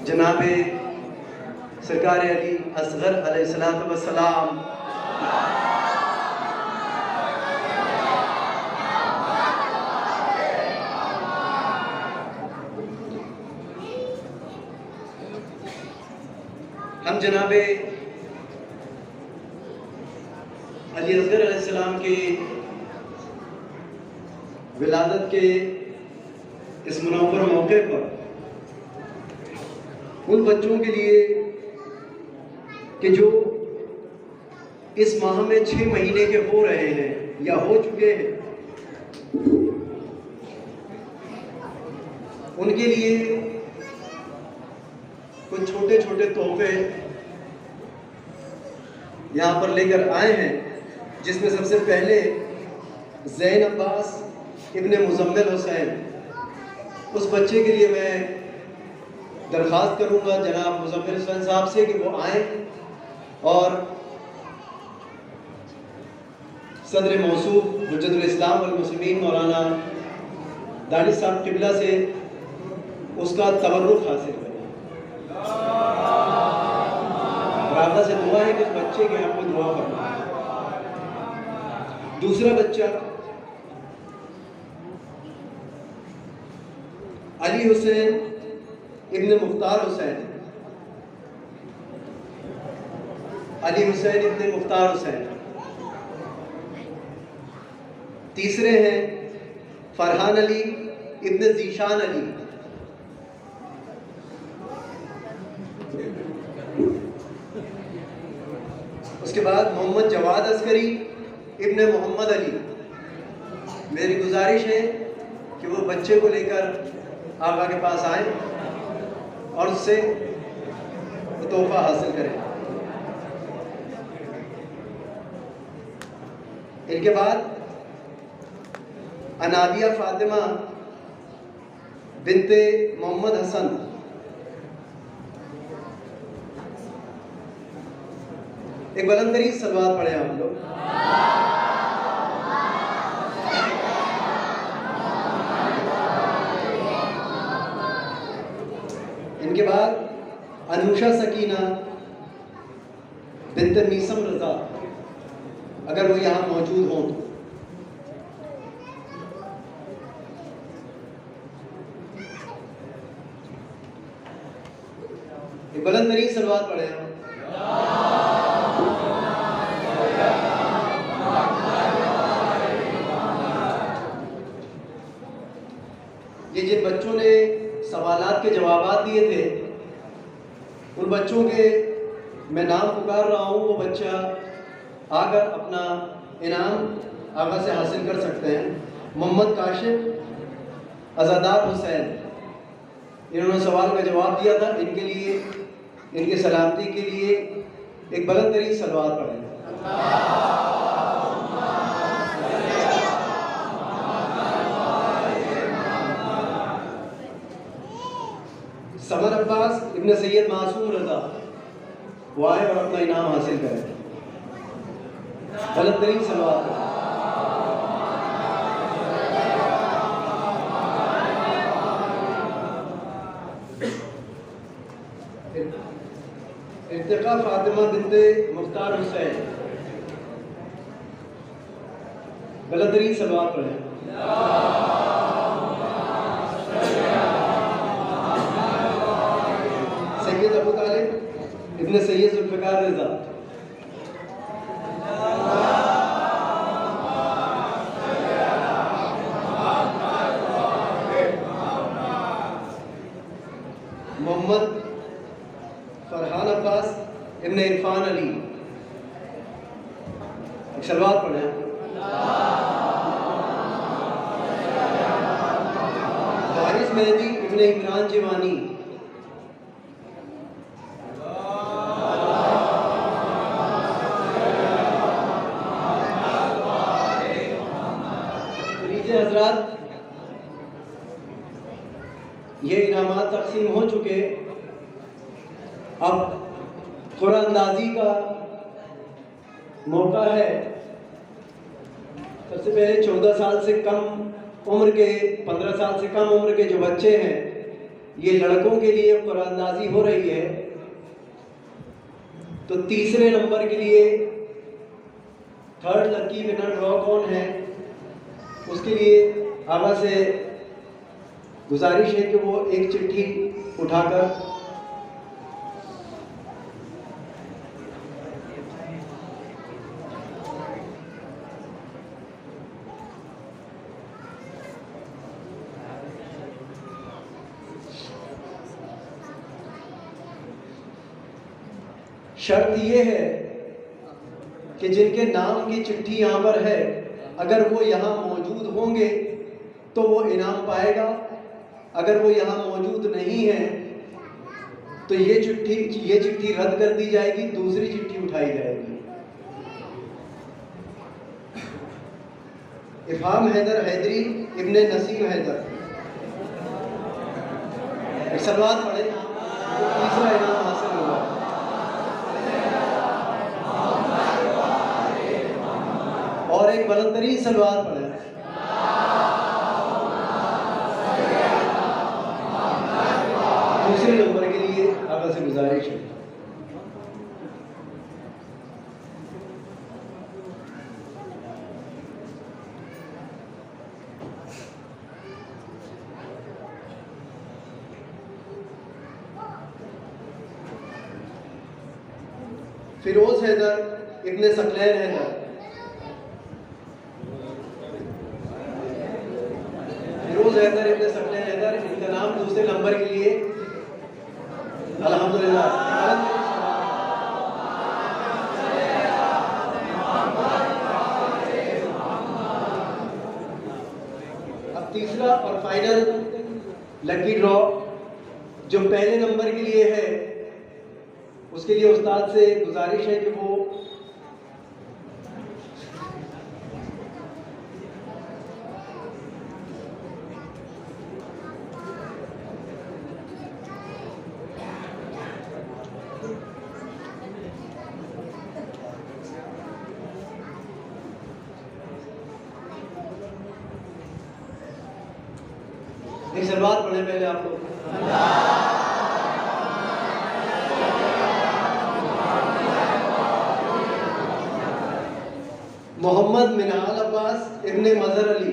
जनाब सरकार अली असगर अलैहिस्सलातु वस्सलाम, हम जनाब अली असगर अलैहिस्सलाम के विलादत के इस मुनव्वर मौके पर उन बच्चों के लिए कि जो इस माह में 6 महीने के हो रहे हैं या हो चुके हैं, उनके लिए कुछ छोटे छोटे तोहफे यहाँ पर लेकर आए हैं, जिसमें सबसे पहले ज़ैन अब्बास इब्ने मुज़म्मिल हुसैन, उस बच्चे के लिए मैं दरख्वास्त करूँगा जनाब मुज़म्मिल हुसैन साहब से कि वो आएँ और सदर मौसूफ हुज्जतुल इस्लाम वल मुस्लिमीन मौलाना दानिश साहब किबला से उसका तबर्रुक हासिल करें। राबता से दुआ है कि उस बच्चे के आपको दुआ करना। दूसरा बच्चा अली हुसैन इब्ने मुख्तार हुसैन, अली हुसैन इब्ने मुख्तार हुसैन। तीसरे हैं फरहान अली इब्ने ज़ीशान अली। उसके बाद मोहम्मद जवाद अस्करी इब्ने मोहम्मद अली। मेरी गुजारिश है कि वो बच्चे को लेकर आका के पास आए और उससे तोहफा हासिल करें। इनके बाद अनादिया फातिमा बिनते मोहम्मद हसन। एक बुलंदतरीन सलवात पढ़े हम लोग। इनके बाद अनुषा सकीना बिनते मीसम रजा, अगर वो यहाँ मौजूद हों तो। एक बुलंदतरीन सलवात पढ़े हम। ये जिन बच्चों ने सवालात के जवाबात दिए थे, उन बच्चों के मैं नाम पुकार रहा हूँ। वो बच्चा आकर अपना इनाम आगा से हासिल कर सकते हैं। मोहम्मद काशिफ अज़ादार हुसैन, इन्होंने सवाल का जवाब दिया था। इनके लिए, इनकी सलामती के लिए एक बुलंदतरीन सलवात पढ़ें। समर अब्बास इब्ने सैयद मासूम रजा, वो आए और अपना इनाम हासिल करें। बुलंदतरीन सलवात। इर्तिका फातिमा बिनते मुख्तार हुसैन, बुलंदतरीन सलवात पढ़ें। सैयद अबू तालिब इब्ने सैयद जुल्फ़िकार रज़ा, मोहम्मद फरहान अब्बास इब्ने इरफान अली। एक सलवात पढ़ें। वारिस मेहदी इब्ने इमरान जिवानी, हजरात, ये इनामात तकसीम हो चुके। अब कुरान अंदाजी का मौका है। सबसे पहले 14 साल से कम उम्र के, 15 साल से कम उम्र के जो बच्चे हैं, ये लड़कों के लिए कुरानंदाजी हो रही है। तो तीसरे नंबर के लिए थर्ड लकी विनर ड्रॉ कौन है, उसके लिए आगा से गुजारिश है कि वो एक चिट्ठी उठाकर शर्त ये है कि जिनके नाम की चिट्ठी यहाँ पर है, अगर वो यहाँ मौजूद होंगे तो वो इनाम पाएगा। अगर वो यहाँ मौजूद नहीं है तो ये चिट्ठी रद्द कर दी जाएगी, दूसरी चिट्ठी उठाई जाएगी। इफ़ाम हैदर हैदरी इब्ने नसीम हैदर, एक सलवात पढ़े तो तीसरा इनाम हासिल होगा। और एक बुलंदतरीन सलवात पढ़े। दूसरे नंबर के लिए आगे से गुजारिश है। फिरोज हैदर इब्ने सकलैन हैदर, फिरोज हैदर इब्ने सकलैन हैदर, इनका नाम दूसरे नंबर के लिए अल्हम्दुलिल्लाह। अब तीसरा और फाइनल लकी ड्रॉ जो पहले नंबर के लिए है, उसके लिए उस्ताद से गुजारिश है कि वो एक सलवात पढ़े पहले आप लोग। मोहम्मद मिनाल अब्बास इब्ने मजहर अली,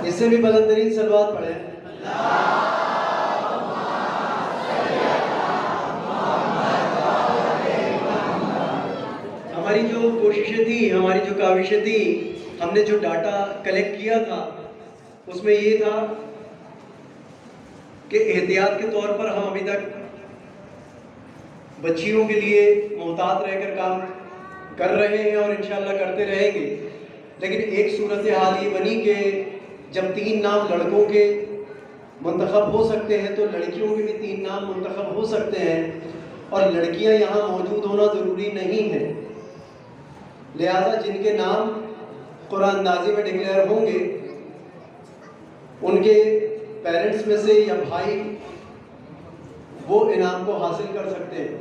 इससे भी बुलंदतरीन सलवात पढ़े। हमारी जो कोशिशें थी, हमारी जो काविशें थी, हमने जो डाटा कलेक्ट किया था उसमें ये था कि एहतियात के तौर पर हम अभी तक बच्चियों के लिए मोहतात रहकर काम कर रहे हैं और इंशाल्लाह करते रहेंगे। लेकिन एक सूरत हाल ये बनी कि जब 3 नाम लड़कों के मुंतखब हो सकते हैं तो लड़कियों के भी 3 नाम मुंतखब हो सकते हैं, और लड़कियां यहाँ मौजूद होना ज़रूरी नहीं है। लिहाजा जिनके नाम कुरानंदाजी में डिक्लेयर होंगे उनके पेरेंट्स में से या भाई वो इनाम को हासिल कर सकते हैं।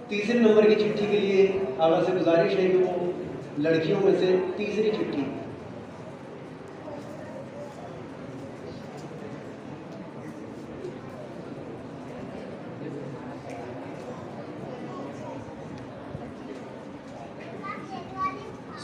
तीसरे नंबर की चिट्ठी के लिए आगे से गुजारिश है कि वो लड़कियों में से तीसरी चिट्ठी।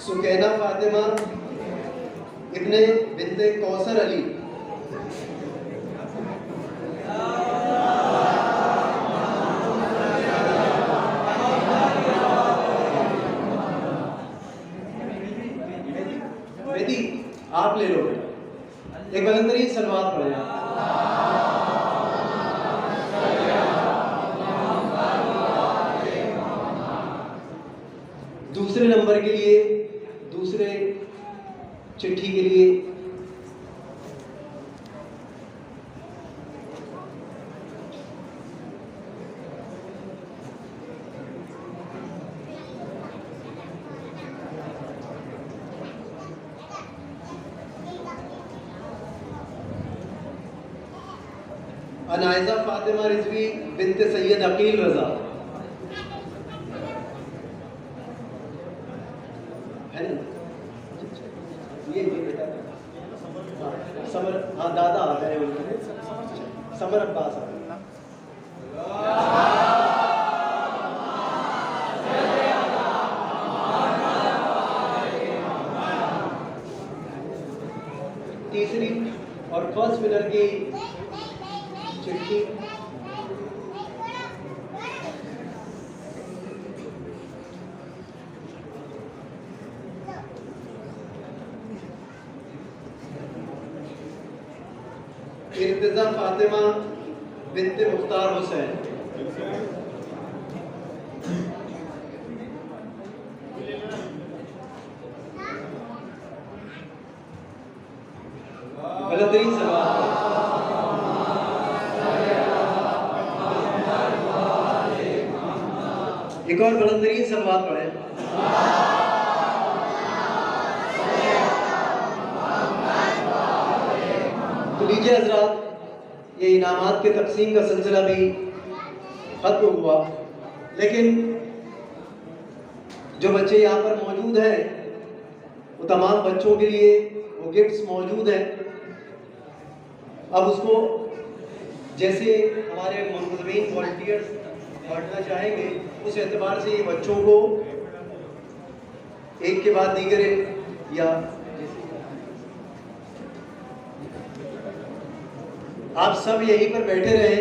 सुकैना फातिमा इब्ने बिन्ते कौसर अली, बेटी आप ले लो बेटा, एक बुलंदतरीन सलवात पढ़े। दूसरे नंबर के लिए, दूसरे चिट्ठी के लिए अनायजा फातिमा रिजवी बिन्ते सैयद अकील रजा, समर, हाँ दादा आ गए उनके, समर अब्बास आ गए। तीसरी और फर्स्ट विनर की चिट्ठी इर्तिजा फातिमा बिन्ते मुख्तार हुसैन। बेहतरीन सवाल। एक और बेहतरीन सवाल पढ़े। तो लीजिए हजरात, ये इनामात के तकसीम का सिलसिला भी खत्म हुआ, लेकिन जो बच्चे यहाँ पर मौजूद हैं वो तमाम बच्चों के लिए वो गिफ्ट्स मौजूद हैं। अब उसको जैसे हमारे मुंतज़मीन वॉलंटियर्स बांटना चाहेंगे, उस एतबार से ये बच्चों को एक के बाद दीगरे या आप सब यहीं पर बैठे रहे,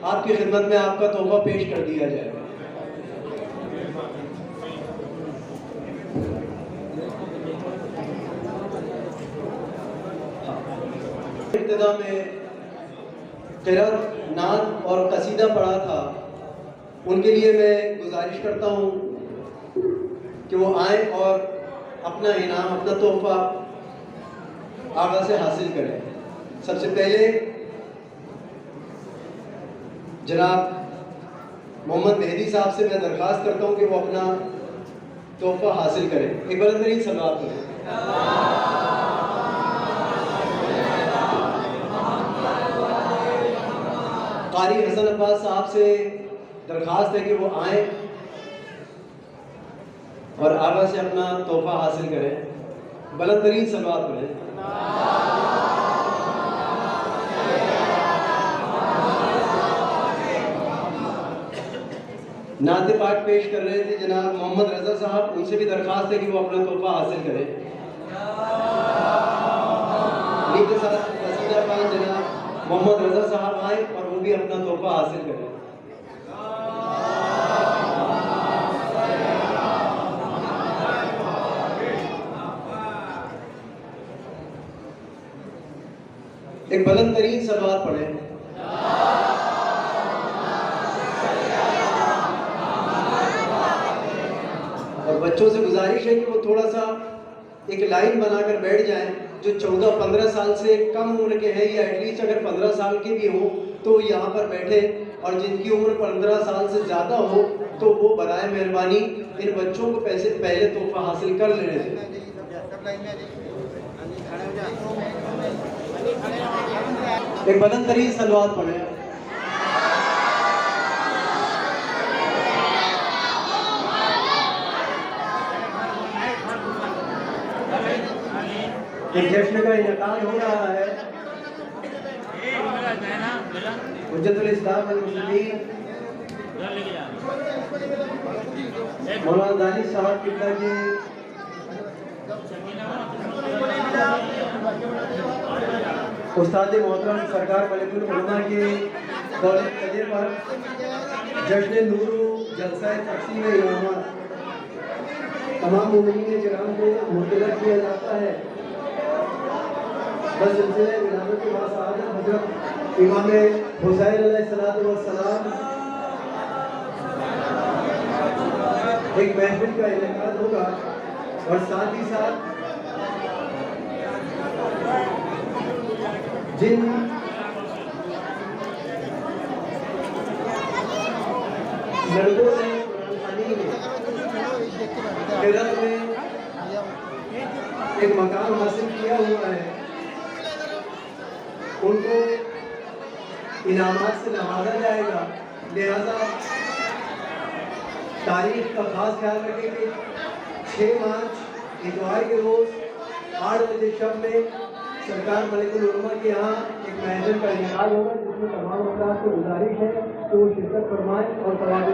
आपकी खिदमत में आपका तोहफा पेश कर दिया जाएगा। इब्तिदा में क़िरात, नात और कसीदा पढ़ा था, उनके लिए मैं गुजारिश करता हूँ कि वो आए और अपना इनाम, अपना तोहफा आगा से हासिल करें। सबसे पहले जनाब मोहम्मद मेहदी साहब से मैं दरख्वास्त करता हूँ कि वो अपना तोहफा हासिल करें। एक बुलंद सलावत करें। कारी हसन अब्बास साहब से दरख्वास्त है कि वो आए और आगा से अपना तोहफा हासिल करें। बुलंद तरीन सलावत करें। नाते पाठ पेश कर रहे थे जनाब मोहम्मद रजा साहब, उनसे भी दरख्वास्त है कि वो अपना तोहफा हासिल करें। नीचे साथ कसीदा पाठ जनाब मोहम्मद रजा साहब आए और वो भी अपना तोहफा हासिल करें। एक बुलंद तरीन सलवात पढ़े। और बच्चों से गुजारिश है कि वो थोड़ा सा एक लाइन बनाकर बैठ जाएं। जो 14-15 साल से कम उम्र के हैं या एटलीस्ट अगर 15 साल के भी हो तो यहाँ पर बैठे, और जिनकी उम्र 15 साल से ज़्यादा हो तो वो बराए मेहरबानी इन बच्चों को पैसे पहले तोहफा हासिल कर लेने दें। एक बुलंद तरीन सलवात पढ़े। एक जश्न का इनेकाद हो रहा है। हुज्जतुल इस्लाम वल मुस्लिमीन मौलाना दानी साहब किबला जी उस्ताद मोहतरम सरकार मलिकुल उलमा के दौलत कदे पर जश्न नूर जलसा तक़सीम इनामात तमाम मोमिनीन किराम को मुतला किया जाता है। बस सिलसिले विलादत के बाद हज़रत इमाम हुसैन अलैहिस्सलाम एक महफिल का इनेकाद होगा, और साथ ही साथ जिन लड़कों ने क़िरात में एक मकाम हासिल किया हुआ है, उनको इनामात से नवाजा जाएगा। लिहाजा तारीख का खास ख्याल रखें कि 6 मार्च इतवार के रोज़ 8 बजे शब में सरकार मलिकुल उलमा के यहाँ एक महफिल का इनेकाद होगा, जिसमें तमाम अफराद को गुजारिश है कि वो शिरकत फरमाएँ और सवाब